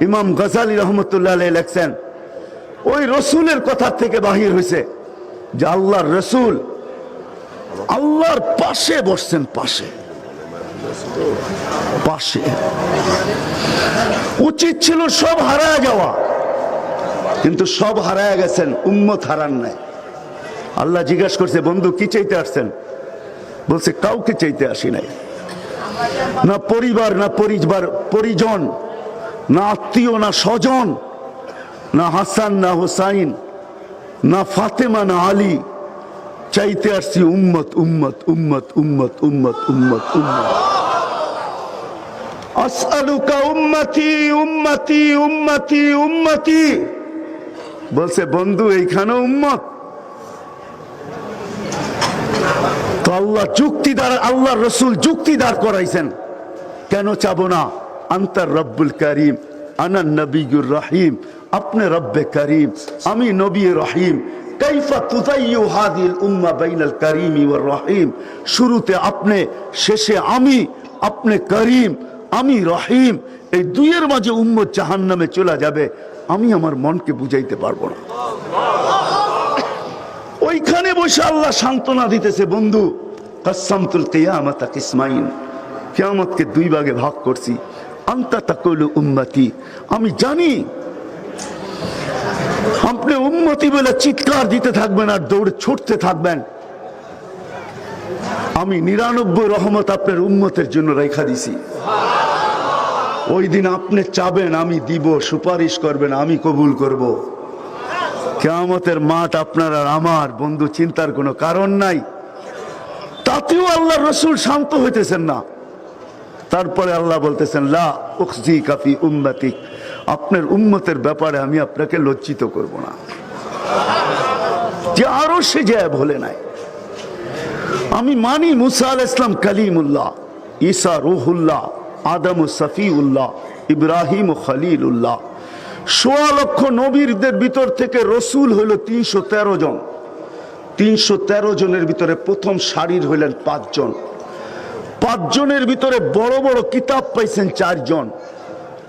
ইমাম গজালি রহমতুল্লাহ আলাইহি লেখছেন, ওই রসুলের কথা থেকে বাহির হয়েছে যে আল্লাহর রসুল আল্লাহর পাশে বসছেন, পাশে পাশে। উচিত ছিল সব হারায় যাওয়া, কিন্তু সব হারায় গেছেন, উম্মত হারান নাই। আল্লাহ জিজ্ঞাসা করছে, বন্ধু কি চাইতে আসছেন? বলছে কাউকে চাইতে আসি নাই, না পরিবার, না পরিজন, না আত্মীয়, না স্বজন, না হাসান, না হুসাইন, না ফাতেমা, না আলী। চাইতে আসছি উম্মত, উম্মত, উম্মত, উম্মত, উম্মত, উম্মত, উম্মত। আসআলুকা উম্মতি উম্মতি উম্মতি উম্মতি। বলছে বন্ধু এইখানে উম্মত। তো আল্লাহ যুক্তিদার, আল্লাহ রসুল যুক্তিদার করাইছেন, কেন চাবো না? আন্তার রব্বুল করিম, আনা নবিয়ুর রহিম। আপনি রব্বে করিম, আমি নবী রহিম। কাইফা তুযায়্যু হাযিহিল উম্মাহ বাইনাল করিমি ওয়ার রহিম। শুরুতে আপনি, শেষে আমি। আপনি করিম, আমি রহিম। এই দুইয়ের মাঝে উম্মত জাহান্নামে চলে যাবে, আমি আমার মনকে বুঝাইতে পারবো না। ওইখানে বসে আল্লাহ সান্ত্বনা দিতেছে, বন্ধু কাসসামতুল কিয়ামাতা কিসমাইন, কিয়ামতকে দুই ভাগে ভাগ করছি। আনতা তাকুলু উম্মতি, আমি জানি আপনি উম্মতি বলে চিৎকার দিতে থাকবেন আর দৌড়ে ছুটতে থাকবেন। আমি 99 রহমত আপনার উম্মতের জন্য রেখা দিছি। ওই দিন আপনি চাবেন আমি দিব, সুপারিশ করবেন আমি কবুল করব। কিয়ামতের মাঠ আপনার আর আমার, বন্ধু চিন্তার কোনো কারণ নাই। তাতেও আল্লাহ রসুল শান্ত হইতেছেন না। তারপরে আল্লাহ বলতেছেন, লা উখজিকা ফি উম্মতিক, আপনার উম্মতের ব্যাপারে আমি আপনাকে লজ্জিত করব না। যে আরো সে যায় বলে নাই। আমি মানি মুসা আলাইহিস সালাম কালিমুল্লাহ, ঈসা রূহুল্লাহ, আদম সফিউল্লাহ, ইব্রাহিম খলিলুল্লাহ। ১৬ লক্ষ নবীদের ভিতর থেকে রসুল হইল ৩১৩ জন। ৩১৩ জনের ভিতরে প্রথম সারির হইলেন ৫ জন। ৫ জনের ভিতরে বড় বড় কিতাব পাইছেন ৪ জন।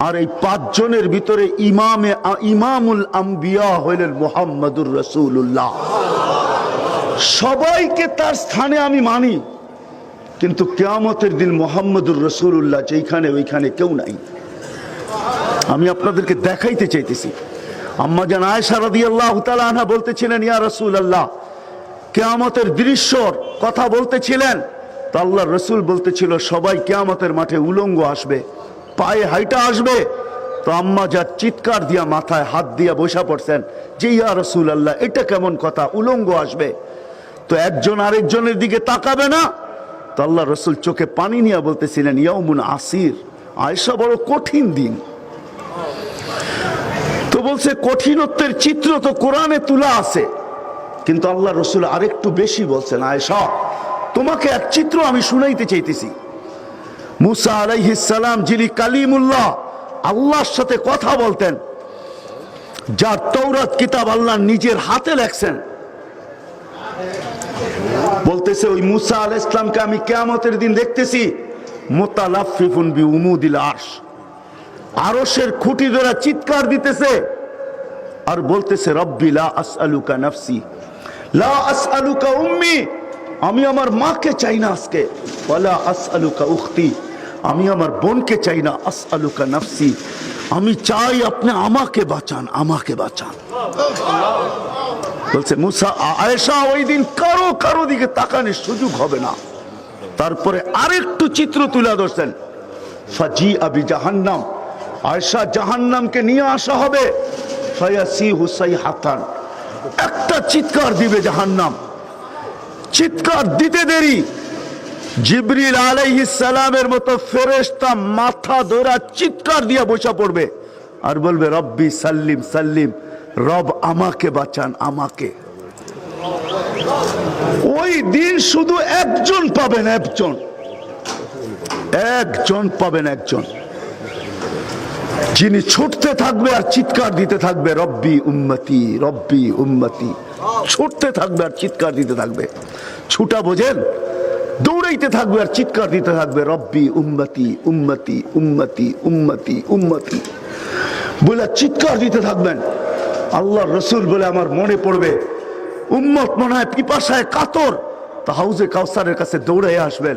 আর এই ৫ জনের ভিতরে ইমামুল আম্বিয়া হইলেন মুহাম্মদুর রাসূলুল্লাহ। সবাইকে তার স্থানে আমি মানি, কিন্তু কিয়ামতের দিন মুহাম্মদুর রাসূলুল্লাহ যেখানে ওইখানে কেউ নাই। আমি আপনাদেরকে দেখাইতে চাইতেছি। আম্মা জান আয়েশা রাদিয়াল্লাহু তাআলা আনহা বলতেছিলেন, ইয়া রাসূলুল্লাহ, কিয়ামতের দৃশ্যর কথা বলতেছিলেন। তো আল্লাহর রাসূল বলতেছিল, সবাই কিয়ামতের মাঠে উলঙ্গ আসবে, পায়ে হাইটা আসবে। তো আম্মা জান চিৎকার দিয়া মাথায় হাত দিয়া বসা পড়ছেন যে, ইয়া রাসূলুল্লাহ, এটা কেমন কথা, উলঙ্গ আসবে? তো একজন আরেকজনের দিকে তাকাবে না। তো আল্লাহ রসুল চোখে পানি নিয়ে বলতেছিলেন, ইয়াউমুন আসির, আয়েশা বড় কঠিন দিন। তো বলছে, কঠিনত্বের চিত্র তো কোরআনে তুলা আছে, কিন্তু আল্লাহ রসুল আরেকটু বেশি বলছেন, আয়েশা তোমাকে এক চিত্র আমি শুনাইতে চাইতেছি। মুসা আলাইহিস সালাম, যিনি কালিমুল্লাহ, আল্লাহর সাথে কথা বলতেন, যার তৌরাত কিতাব আল্লাহ নিজের হাতে লেখছেন, বলতেছে ওই মুসা আলাইহিস সালামকে আমি কিয়ামতের দিন দেখতেছি মুতালাফফিফুন বিউমুদিল আরশ, আরশের খুঁটি ধরে চিৎকার দিতেছে আর বলতেছে, রব্বি লা আসআলুকা নাফসি, লা আসআলুকা উম্মি, আমি আমার মাকে চাই না আজকে, ওয়ালা আসআলুকা উখতি, আমি আমার বোনকে চাই না, আসআলুকা নাফসি, আমি চাই আপনি আমাকে বাঁচান, আমাকে বাঁচান। বলছে মুসা, আয়েশা ওই দিন কারো দিকে তাকানোর সুযোগ হবে না। তারপরে আরেকটু চিত্র তুলে ধরছেন, ফাজি আবি জাহান্নাম, আয়েশা জাহান্নামকে নিয়ে আসা হবে, ফায়াসিহু সাইহাতান, একটা চিৎকার দিবে জাহান্নাম। চিৎকার দিতে দেরি জিবরিল আলাইহিস সালামের মতো ফেরেশতা মাথা ধরে চিৎকার দিয়া বসা পড়বে আর বলবে, রব্বি সাল্লিম সাল্লিম, রব আমাকে বাঁচান, আমাকে। ওই দিন শুধু একজন পাবেন, একজন পাবেন, একজন, যিনি ছুটতে থাকবে আর চিৎকার দিতে থাকবে, রব্বি উম্মতি, রব্বি উম্মতি। ছুটতে থাকবে আর চিৎকার দিতে থাকবে। ছুটা বোঝেন? দৌড়াইতে থাকবে আর চিৎকার দিতে থাকবে, রব্বি উম্মতি, উম্মতি, উম্মতি, উম্মতি, উম্মতি। বলে চিৎকার দিতে থাকবেন। আল্লাহ রসুল বলে আমার মনে পড়বে উম্মত মনে হয় পিপাসায় কাতর, তো হাউজে কাউসারের কাছে দৌড়ে আসবেন,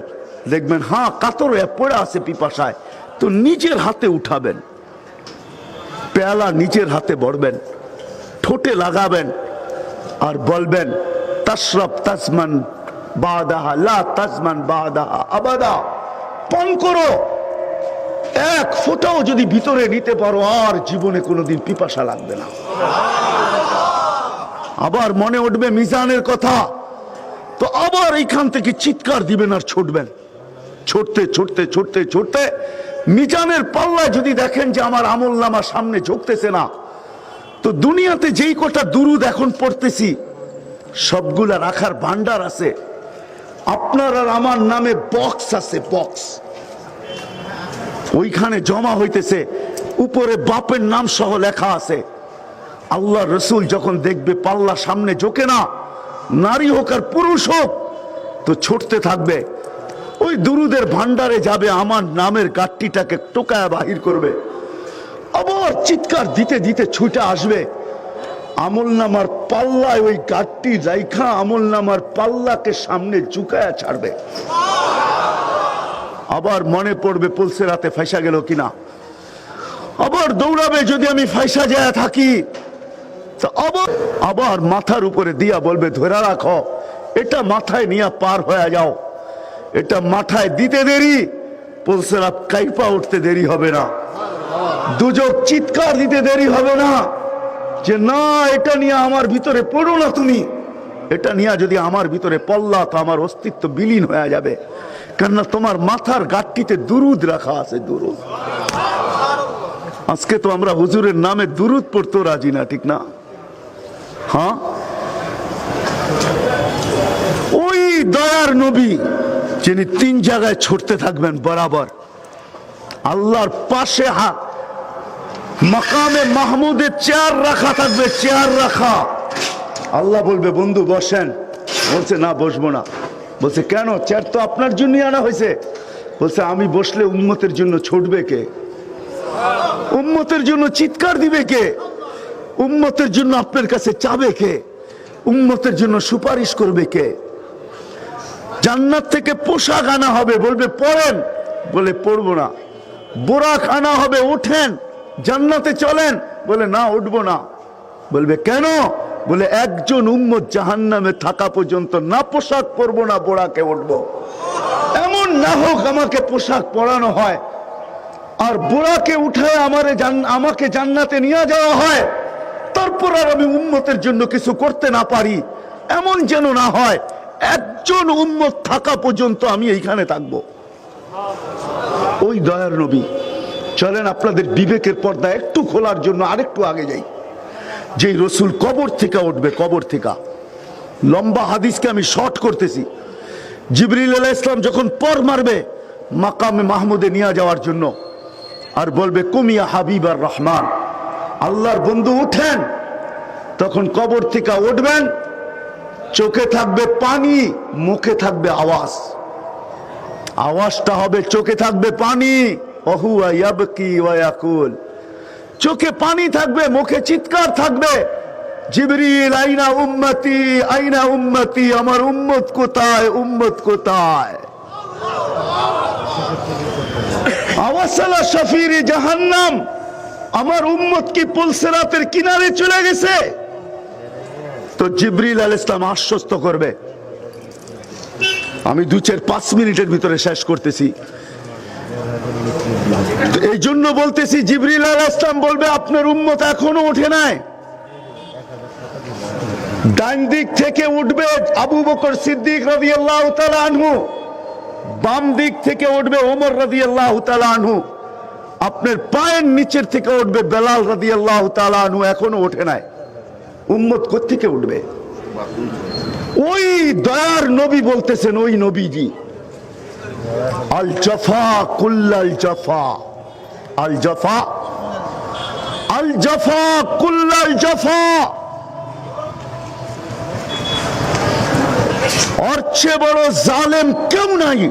দেখবেন হ্যাঁ কাতর হয়ে পড়ে আছে পিপাসায়, তো নিজের হাতে উঠাবেন, পেয়ালা নিজের হাতে ভরবেন, ঠোঁটে লাগাবেন আর বলবেন তাশরাব তাজমান বাদাহা লা তাজমান বাদাহা আবাদা, পান করো, এক ফোঁটাও যদি ভিতরে নিতে পারো আর জীবনে কোনোদিন পিপাসা লাগবে না। আবার মনে উঠবে মিজানের কথা, তো আবার এইখান থেকে চিৎকার দিবেন আর ছুটবেন, ছুটতে ছুটতে ছুটতে ছুটতে মিজানের পাল্লায় যদি দেখেন যে আমার আমল নামা সামনে ঝুঁকতেছে না, তো দুনিয়াতে যেই কটা দুরুদ এখন পড়তেছি সবগুলা রাখার ভান্ডার আছে। আপনার আর আমার নামে বক্স আছে, বক্স, ওইখানে জমা হইতেছে, উপরে বাপের নাম সহ লেখা আছে। আল্লাহ রসুল যখন দেখবে পাল্লা সামনে ঝোঁকে না, নারী হোক আর পুরুষ হোক, তো ছুটতে থাকবে, ওই দুরুদের ভান্ডারে যাবে, আমার নামের গাট্টিটাকে টোকায় বাহির করবে, আবার চিৎকার দিতে দিতে ছুটে আসবে, আমল নামার পাল্লায় ওই গাট্টি রাইখা আমল নামার পাল্লাকে সামনে ঝুঁকায়া ছাড়বে। আবার মনে পড়বে পলসে রাতে ফাইসা গেল কিনা, আবার দৌড়াবে যদি আমি ফাইসা যায় থাকি, আবার মাথার উপরে দিয়া বলবে ধরে রাখো, এটা মাথায় নিয়ে পার হয়ে যাও, এটা মাথায় দিতে দেরি পলসে রাত কাইপা উঠতে দেরি হবে না, দুজক চিৎকার দিতে দেরি হবে না, যে না এটা নিয়ে আমার ভিতরে পড়ো না তুমি, এটা নিয়ে যদি আমার ভিতরে পড়লা তো আমার অস্তিত্ব বিলীন হয়ে যাবে, কেননা তোমার মাথার গাট্টিতে দুরুদ রাখা আছে, দুরুদ। আজকে তো আমরা হুজুরের নামে দুরুদ পড়তেও রাজি না, ঠিক না? হ্যাঁ, ওই দয়ার নবী যিনি 3 জায়গায় ছুটতে থাকবেন বরাবর, আল্লাহর পাশে মাকামে মাহমুদের চেয়ার রাখা থাকবে, চেয়ার রাখা। আল্লাহ বলবে বন্ধু বসেন, বলছে না বসবো না, বলছে কেন? চেয়ার তো আপনার জন্যই আনা হয়েছে। বলছে আমি বসলে উম্মতের জন্য ছুটবে কে? উম্মতের জন্য চিৎকার দিবে কে? উম্মতের জন্য আপনার কাছে চাবে কে? উম্মতের জন্য সুপারিশ করবে কে? জান্নাত থেকে পোশাক আনা হবে, বলবে পড়েন, বলে পড়বো না। বোরাক আনা হবে, ওঠেন জান্নাতে চলেন, বলে না উঠবো না। বলবে কেন? বলে একজন উম্মত জাহান্নামে থাকা পর্যন্ত না পোশাক পরবো না বোরাকে উঠবো। এমন না হোক আমাকে পোশাক পরানো হয় আর বোরাকে উঠায় আমাকে জান্নাতে নিয়ে যাওয়া হয়, তারপর আর আমি উম্মতের জন্য কিছু করতে না পারি, এমন যেন না হয়। একজন উম্মত থাকা পর্যন্ত আমি এইখানে থাকবো। ওই দয়ার নবী। চলেন আপনাদের বিবেকের পর্দা একটু খোলার জন্য আরেকটু আগে যাই। যেই রসুল কবর থেকে উঠবে, কবর থেকে, লম্বা হাদিসকে আমি শর্ট করতেছি। জিবরিল আলাইহিস সালাম যখন পর মারবে মাকামে মাহমুদে নিয়ে যাওয়ার জন্য, আর বলবে কুমিয়া হাবিবার রহমান, আল্লাহর বন্ধু উঠেন, তখন কবর থেকে উঠবেন, চোখে থাকবে পানি, মুখে থাকবে আওয়াজ। আওয়াজটা হবে চোখে থাকবে পানি, ওহুয়া ইয়াবকি ওয়া ইয়াকুল, চোখে পানি থাকবে, মুখে চিৎকার থাকবে, জিবরিল আইনা উম্মতি, আইনা উম্মতি, আমার উম্মত কোথায়, উম্মত কোথায়? আওয়াসালা শাফিরি জাহান্নাম, আমার উম্মত কি পুলসিরাতের কিনারে চলে গেছে? তো জিবরিল আলাইহিস সালাম আশ্বস্ত করবে। আমি 2-4-5 মিনিটের ভিতরে শেষ করতেছি, এই জন্য বলতেছি। জিবরিল আলাইহিস সালাম বলবে আপনার উম্মত এখনো ওঠে নাই। ডান দিক থেকে উঠবে আবু বকর সিদ্দিক রাদিয়াল্লাহু তাআলা আনহু, বাম দিক থেকে উঠবে ওমর রাদিয়াল্লাহু তাআলা আনহু, আপনার পায়ের নিচের থেকে উঠবে বেলাল রাদিয়াল্লাহু তাআলা আনহু, এখনো ওঠে নাই। উম্মত কোত্থেকে উঠবে? ওই দয়ার নবী বলতেছেন, ওই নবীজি, আল জাফা কুল্লাল জাফা, আল জাফা, আল জাফা কুল্লাল জাফা, ওর চেয়ে বড় জালেম কেউ নাই।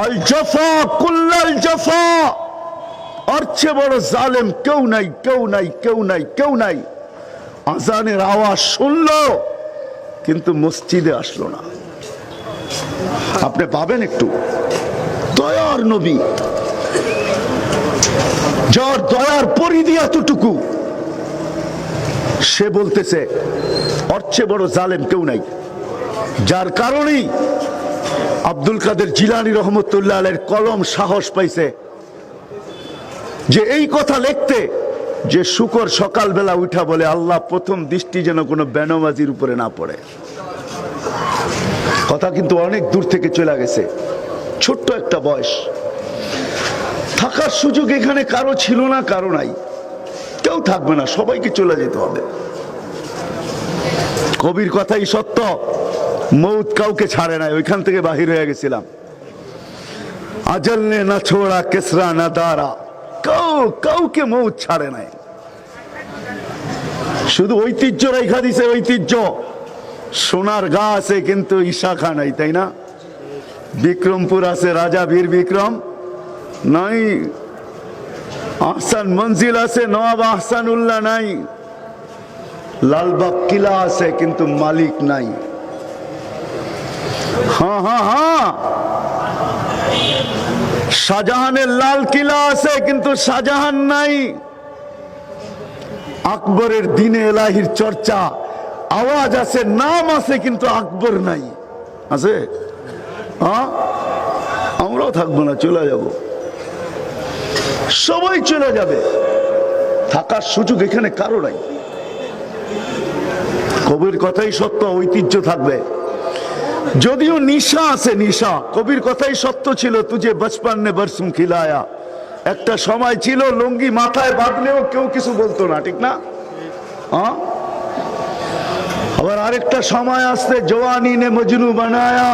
আল জাফা কুল্লাল জাফা, ওর চেয়ে বড় জালেম কেউ নাই, কেউ নাই, কেউ নাই, কেউ নাই। আজানের আওয়াজ শুনলো কিন্তু মসজিদে আসলো না। আপনি পাবেন একটু দয়ার নবী, যার দয়ার পরিধি এতটুকু, সে বলতেছে ওর চেয়ে বড় জালেম কেউ নাই। যার কারণেই আব্দুল কাদের জিলানী রহমতুল্লাহ আলাইহির কলম সাহস পাইছে যে এই কথা লিখতে, যে শুকর সকালবেলা উঠা বলে আল্লাহ প্রথম দৃষ্টি যেন কোনো বেনামাজির উপরে না পড়ে। কথা কিন্তু অনেক দূর থেকে চলে গেছে, ছোট্ট একটা বয়স, থাকার সুযোগ এখানে কারো ছিল না, কারো নাই, কেউ থাকবে না, সবাইকে চলে যেতে হবে। কবির কথাই সত্য, মৌত কাউকে ছাড়ে নাই। ওইখান থেকে বাহির হয়ে গেছিলাম। আজল নে না ছোড়া কেসরা না দারা, কাউকে মৌত ছাড়ে নাই। শুধু ঐতিহ্য রেখা দিছে, ঐতিহ্য। সোনার গা আছে কিন্তু ঈশা খা নাই, তাই না? বিক্রমপুর আছে রাজা বীর বিক্রম নাই, আহসান মঞ্জিল আছে নবাব আহসানুল্লাহ নাই, লালবাগ কিলা আছে কিন্তু মালিক নাই। হ্যাঁ হ্যাঁ হ্যাঁ, শাহজাহানের লাল কিলা আছে কিন্তু শাহজাহান নাই। আকবরের দিনে এলাহির চর্চা, আওয়াজ আছে, নাম আছে কিন্তু আকবর নাই। আছে? হ্যাঁ, আমরাও থাকবো না, চলে যাব, সবাই চলে যাবে, থাকার সুযোগ এখানে কারো নাই। কবির কথাই সত্য, ঐতিহ্য থাকবে। যদিও নিশা আছে, নিশা, কবির কথাই সত্য ছিল, তুঝে বচপন নে বরসুম খিলায়া। একটা সময় ছিল লুঙ্গি মাথায় বাঁধলেও কেউ কিছু বলতো না, ঠিক না? হ্যাঁ, আবার আরেকটা সময় আসছে জওয়ানি নে মজনু বানায়া,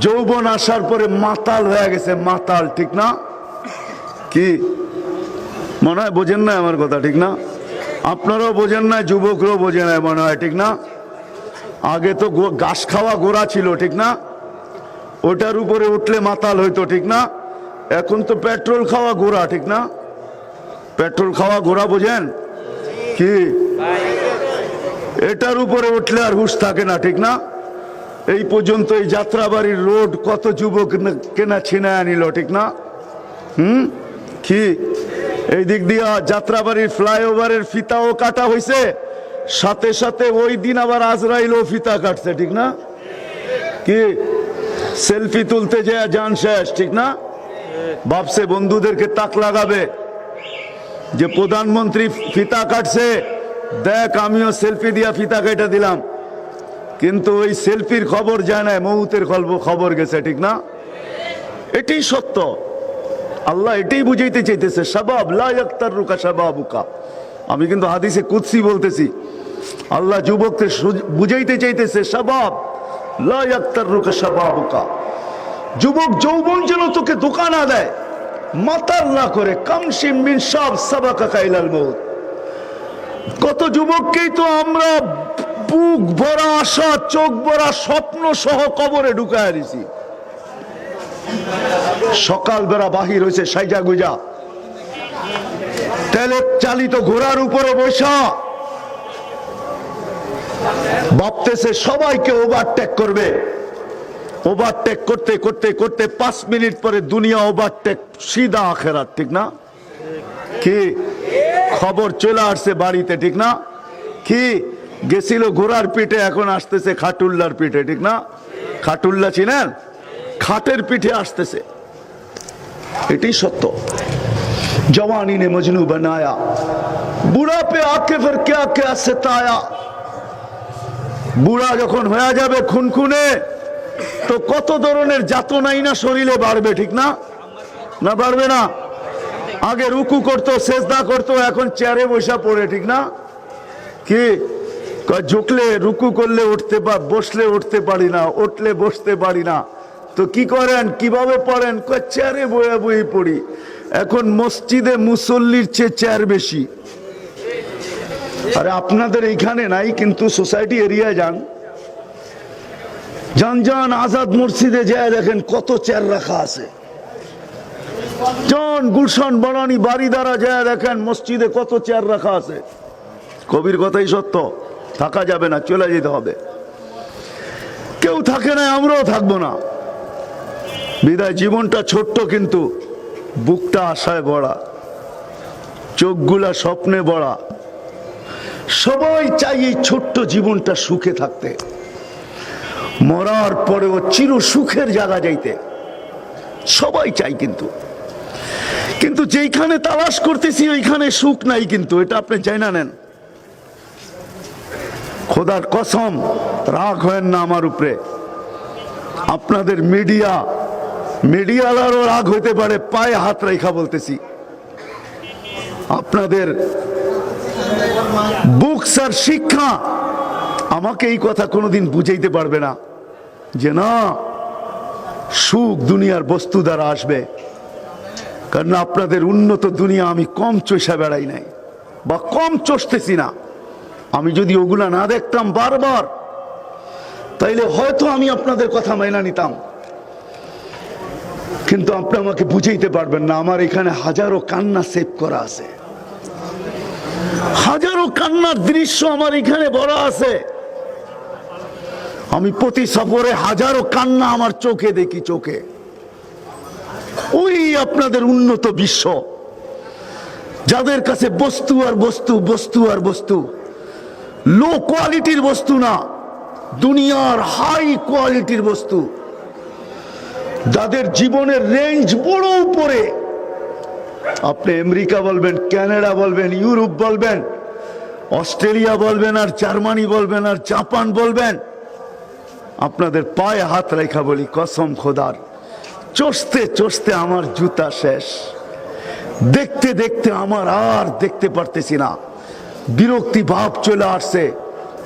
যৌবন আসার পরে মাতাল হয়ে গেছে, মাতাল, ঠিক না? কি মনে হয় বোঝেন না আমার কথা, ঠিক না? আপনারাও বোঝেন না, যুবকরাও বোঝে না মনে হয়, ঠিক না? আগে তো ঘাস খাওয়া গোড়া ছিল, ঠিক না? ওটার উপরে উঠলে মাতাল হইতো, ঠিক না? এখন তো পেট্রোল খাওয়া গোড়া, ঠিক না? পেট্রোল খাওয়া গোড়া বোঝেন কি? এটার উপরে উঠলে আর হুঁশ থাকে না, ঠিক না? এই পর্যন্ত এই যাত্রাবাড়ির রোড কত যুবক কেনা ছিনায় নিল, ঠিক না? কি এই দিক দিয়া যাত্রাবাড়ির ফ্লাইওভারের ফিতাও কাটা হয়েছে, সাথে সাথে ওই দিন আবার আজরাইলও ফিতা কাটছে, ঠিক না? কি সেলফি তুলতে যায় জান শেষ, ঠিক না? ভাবছে বন্ধুদেরকে তাক লাগাবে যে প্রধানমন্ত্রী ফিতা কাটছে, দেখ আমিও সেলফি দিয়া ফিতা কেটে দিলাম, কিন্তু ওই সেলফির খবর যায় না, মৌতের খবর গেছে, ঠিক না? এটাই সত্য। আল্লাহ এটাই বুঝাইতে চাইতেছে, শাবাব লা ইয়াক্তারুকা শাবাবুকা। আমি কিন্তু হাদিসে কুদসি বলতেছি, আল্লাহ যুবককে বুঝাইতে চাইতেছে, শাবাব লা ইয়াক্তারুকা শাবাবুকা, যুবক যৌবন যেন তোকে ধোঁকা না দেয়, মাতাল না করে। কামশিম মিন শাব সাবাকা ইলাল মউত। কত যুবককেই তো আমরা বুক ভরা আশা, চোখ ভরা স্বপ্ন সহ কবরে ঢুকায় দিছি। সকালবেলা বাহির হয়েছে সাইজা গুজা, তেলের চালিত ঘোড়ার উপরে বসা, ভাবতেছে সবাইকে ওভারটেক করবে। ওভারটেক করতে করতে করতে 5 মিনিট পরে দুনিয়া ওভারটেক, সিধা আখেরাত, ঠিক না? কি খবর চলে আসছে বাড়িতে, ঠিক না? কি গেছিল ঘোড়ার পিঠে, এখন আসতেছে খাটুল্লার পিঠে, ঠিক না? খাটুল্লা চিনেন? খাটের পিঠে আসতেছে। এটাই সত্য। জওয়ানি নে মজনু বানায়া, বুড়া পে আকে ফির ক্যা ক্যা সতায়া। বুড়া যখন হয়ে যাবে খুনখুনে, তো কত ধরনের যাতনাই না শরীরে বাড়বে, ঠিক না? না বাড়বে না? আগে রুকু করতো, সেজদা করতো, এখন চেয়ারে বসা পড়ে, ঠিক না? কি ঝুঁকলে রুকু করলে উঠতে, বসলে উঠতে পারি না, উঠলে বসতে পারি না। তো কি করেন, কিভাবে পড়েন? চেয়ারে বয়া বই পড়ি। এখন মসজিদে মুসল্লির চেয়ে চেয়ার বেশি। আরে আপনাদের এইখানে নাই, কিন্তু সোসাইটি এরিয়ায় যান, যান যান, আজাদ মসজিদে যায় দেখেন কত চেয়ার রাখা আছে। জন গুলশান বনানী বাড়ি দ্বারা যায় দেখেন মসজিদে কত চেয়ার রাখা আছে। কবির কথাই সত্য, থাকা যাবে না, চলে যেতে হবে। কেউ থাকে না, আমরাও থাকবো না। বিদায় জীবনটা ছোট্ট, কিন্তু বুকটা আশায় ভরা, চোখগুলা স্বপ্নে ভরা। সবাই চাই এই ছোট্ট জীবনটা সুখে থাকতে, মরার পরেও চির সুখের জায়গা যাইতে সবাই চাই। কিন্তু যেইখানে তালাশ করতেছি ওইখানে সুখ নাই। কিন্তু এটা আপনি জানা নেন। খোদার কসম, রাগ হয় না আমার উপরে। আপনাদের মিডিয়ালারও রাগ হইতে পারে, পায়ে হাত রেখা বলতেছি। আপনাদের বুকস আর শিক্ষা আমাকে এই কথা কোনোদিন বুঝাইতে পারবে না যে না, সুখ দুনিয়ার বস্তু দ্বারা আসবে। কারণ আপনাদের উন্নত দুনিয়া আমি কম চষা বেড়াই নাই, বা কম চষতেছি না। আমি যদি ওগুলা না দেখতাম বারবার, তাইলে হয়তো আমি আপনাদের কথা মেনে নিতাম। কিন্তু আপনি আমাকে বুঝাইতে পারবেন না। আমার এখানে হাজারো কান্না সেভ করা আছে, হাজারো কান্নার দৃশ্য আমার এখানে ভরা আছে। আমি প্রতি সফরে হাজারো কান্না আমার চোখে দেখি, চোখে। ওই আপনাদের উন্নত বিশ্ব, যাদের কাছে বস্তু আর বস্তু, বস্তু আর বস্তু, লো কোয়ালিটির বস্তু না, দুনিয়ার হাই কোয়ালিটির বস্তু, যাদের জীবনের রেঞ্জ বড় উপরে। আপনি আমেরিকা বলবেন, কানাডা বলবেন, ইউরোপ বলবেন, অস্ট্রেলিয়া বলবেন, আর জার্মানি বলবেন, আর জাপান বলবেন, আপনাদের পায়ে হাত রেখা বলি কসম খোদার, চষতে চষতে আমার জুতা শেষ। দেখতে দেখতে আমার আর দেখতে পারতেছি না, বিরক্তি ভাব চলে আসছে।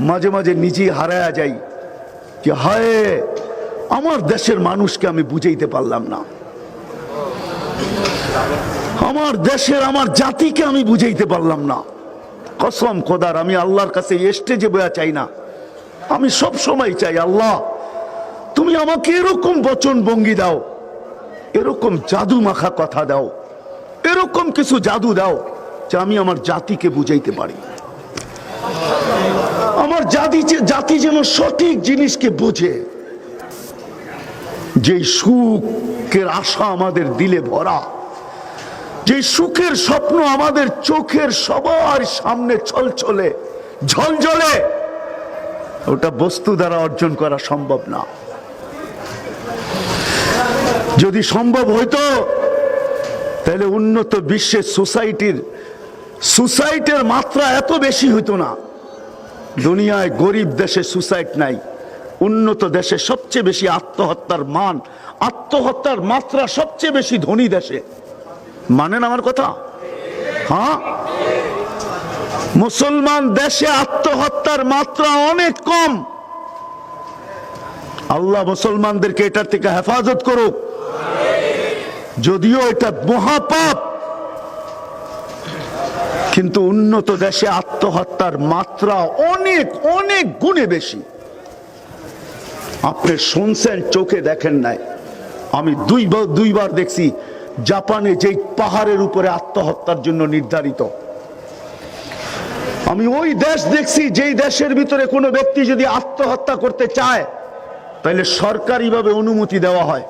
মাঝে মাঝে নিজেই হারায়া যাই যে হায়, আমার দেশের মানুষকে আমি বুঝাইতে পারলাম না, আমার দেশের, আমার জাতিকে আমি বুঝাইতে পারলাম না। কসম খোদার, আমি আল্লাহর কাছে স্টেজে বয়া চাই না, আমি সব সময় চাই আল্লাহ তুমি আমাকে এরকম বচন ভঙ্গি দাও, এরকম জাদু মাখা কথা দাও, এরকম কিছু জাদু দাও যে আমি আমার জাতিকে বুঝাইতে পারি, আমার জাতি যেন সঠিক জিনিসকে বোঝে। যে সুখের আশা আমাদের দিলে ভরা, যে সুখের স্বপ্ন আমাদের চোখের সবার সামনে ছলছলে ঝলঝলে, ওটা বস্তু দ্বারা অর্জন করা সম্ভব না। যদি সম্ভব হইতো তাহলে উন্নত বিশ্বের সুসাইডের মাত্রা এত বেশি হইতো না। দুনিয়ায় গরিব দেশে সুসাইড নাই, উন্নত দেশে সবচেয়ে বেশি আত্মহত্যার মাত্রা সবচেয়ে বেশি ধনী দেশে। মানেন আমার কথা? হ্যাঁ, মুসলমান দেশে আত্মহত্যার মাত্রা অনেক কম। আল্লাহ মুসলমানদেরকে এটার থেকে হেফাজত করুক। যদিও এটা মহাপাপ, কিন্তু উন্নত দেশে আত্মহত্যার মাত্রা অনেক অনেক গুণে বেশি। আপনি শুনছেন, চোখে দেখেন নাই। আমি দুইবার দেখছি জাপানে যেই পাহাড়ের উপরে আত্মহত্যার জন্য নির্ধারিত। আমি ওই দেশ দেখছি যেই দেশের ভিতরে কোনো ব্যক্তি যদি আত্মহত্যা করতে চায় তাহলে সরকারিভাবে অনুমতি দেওয়া হয়।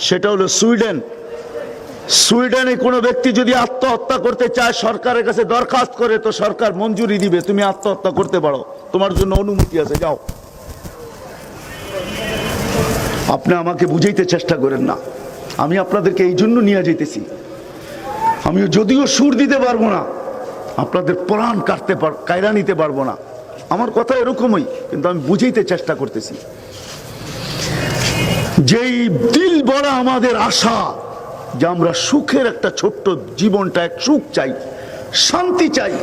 সেটা হলো সুইডেন। সুইডেনে কোনো ব্যক্তি যদি আত্মহত্যা করতে চায়, সরকারের কাছে দরখাস্ত করে, তো সরকার মঞ্জুরি দিবে, তুমি আত্মহত্যা করতে পারো, তোমার জন্য অনুমতি আছে, যাও। আপনি আমাকে বুঝাইতে চেষ্টা করেন না, আমি আপনাদেরকে এই জন্য নিয়ে যেতেছি। আমি যদিও সুর দিতে পারবো না, আপনাদের প্রাণ কায়রা নিতে পারবো না, আমার কথা এরকমই, কিন্তু আমি বুঝাইতে চেষ্টা করতেছি। যেই দিল বড়া আমাদের আশা যে আমরা সুখের একটা ছোট্ট জীবনটা, এক সুখ চাই, শান্তি চাই,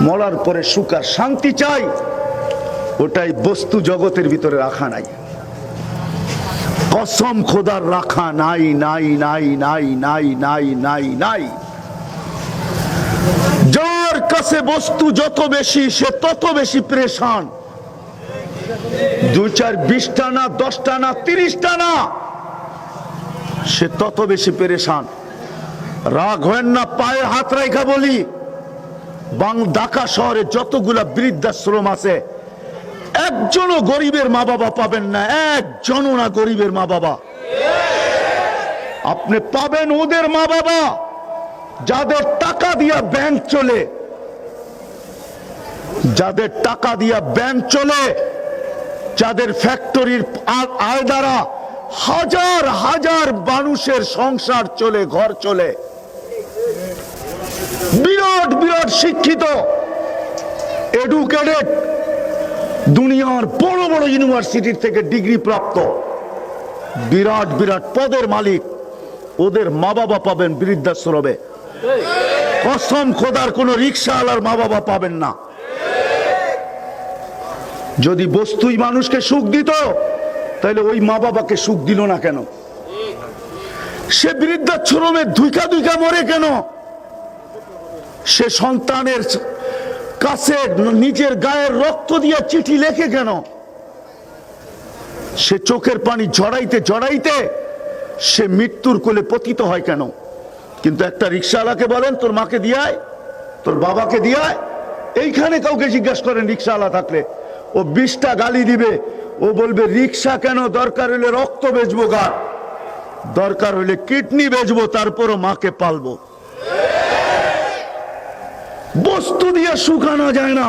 মরার পরে সুখ আর শান্তি চাই, ওটাই বস্তু জগতের ভিতরে রাখা নাই। কসম খোদার রাখা নাই, নাই নাই নাই নাই নাই নাই নাই। যার কাছে বস্তু যত বেশি, সে তত বেশি পরেশান। 2, 4, 20টা না, 10টা না, 30টা না, সে তত বেশি পেরেশান। রাগ হয় না, পায়ে হাত রাখা বলি, ঢাকা শহরে যতগুলা বৃদ্ধাশ্রম আছে একজনও গরিবের মা বাবা পাবেন না, একজনও না গরিবের মা বাবা। আপনি পাবেন ওদের মা বাবা যাদের টাকা দিয়া ব্যাংক চলে, যাদের টাকা দিয়া ব্যাংক চলে, যাদের ফ্যাক্টরির আয় দ্বারা হাজার হাজার মানুষের সংসার চলে, ঘর চলে, বিরাট বিরাট শিক্ষিত, এডুকেটেড, দুনিয়ার বড় বড় ইউনিভার্সিটির থেকে ডিগ্রি প্রাপ্ত, বিরাট বিরাট পদের মালিক, ওদের মা বাবা পাবেন বৃদ্ধাশ্রমে। কসম খোদার, কোন রিক্সাওয়ালার মা বাবা পাবেন না। যদি বস্তুই মানুষকে সুখ দিত তাহলে ওই মা বাবাকে সুখ দিল না কেন? সে বৃদ্ধাশ্রমে ধুইকা ধুইকা মরে কেন? সে সন্তানের কাছে নিজের গায়ের রক্ত দিয়ে চিঠি লেখে কেন? সে চোখের পানি ঝরাইতে ঝরাইতে সে মৃত্যুর কোলে পতিত হয় কেন? কিন্তু একটা রিক্সাওয়ালাকে বলেন তোর মাকে দিয়ায়, তোর বাবাকে দিয়ায়, এইখানে কাউকে জিজ্ঞাসা করেন রিক্সাওয়ালা থাকলে, ও 20টা গালি দিবে। ও বলবে রিক্সা কেন, দরকার হলে রক্ত বেচবো, গা দরকার হলে কিডনি বেচবো, তারপরও মাকে পালবো। বস্তু দিয়ে সুখ আনা যায় না।